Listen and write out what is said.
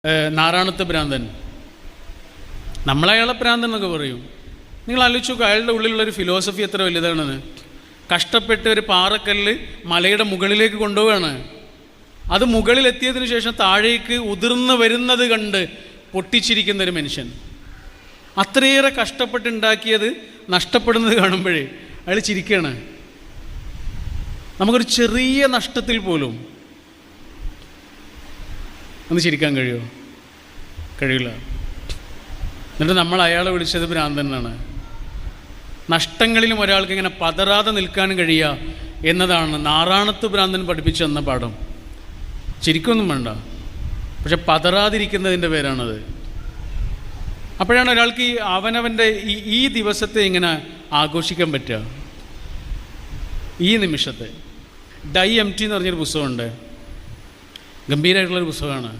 നാറാണത്ത് ഭ്രാന്തൻ, നമ്മളയാളെ ഭ്രാന്തൻ എന്നൊക്കെ പറയും. നിങ്ങൾ ആലോചിച്ച് നോക്കുക, അയാളുടെ ഉള്ളിലുള്ളൊരു ഫിലോസഫി എത്ര വലുതാണെന്ന്. കഷ്ടപ്പെട്ട് ഒരു പാറക്കല്ല് മലയുടെ മുകളിലേക്ക് കൊണ്ടുപോവുകയാണ്. അത് മുകളിലെത്തിയതിനു ശേഷം താഴേക്ക് ഉതിർന്ന് വരുന്നത് കണ്ട് പൊട്ടിച്ചിരിക്കുന്നൊരു മനുഷ്യൻ. അത്രയേറെ കഷ്ടപ്പെട്ടുണ്ടാക്കിയത് നഷ്ടപ്പെടുന്നത് കാണുമ്പോഴേ അയാൾ ചിരിക്കുകയാണ്. നമുക്കൊരു ചെറിയ നഷ്ടത്തിൽ പോലും ഒന്ന് ചിരിക്കാൻ കഴിയുമോ? കഴിയില്ല. എന്നിട്ട് നമ്മൾ അയാളെ വിളിച്ചത് ഭ്രാന്തൻ എന്നാണ്. നഷ്ടങ്ങളിലും ഒരാൾക്ക് ഇങ്ങനെ പതറാതെ നിൽക്കാൻ കഴിയുക എന്നതാണ് നാറാണത്ത് ഭ്രാന്തൻ പഠിപ്പിച്ചു തന്ന പാഠം. ചിരിക്കൊന്നും വേണ്ട, പക്ഷെ പതറാതിരിക്കുന്നതിൻ്റെ പേരാണത്. അപ്പോഴാണ് ഒരാൾക്ക് അവനവൻ്റെ ഈ ദിവസത്തെ ഇങ്ങനെ ആഘോഷിക്കാൻ പറ്റുക. ഈ നിമിഷത്തെ. ഡൈ എം ടി എന്ന് പറഞ്ഞൊരു പുസ്തകമുണ്ട്, ഗംഭീരമായിട്ടുള്ളൊരു പുസ്തകമാണ്.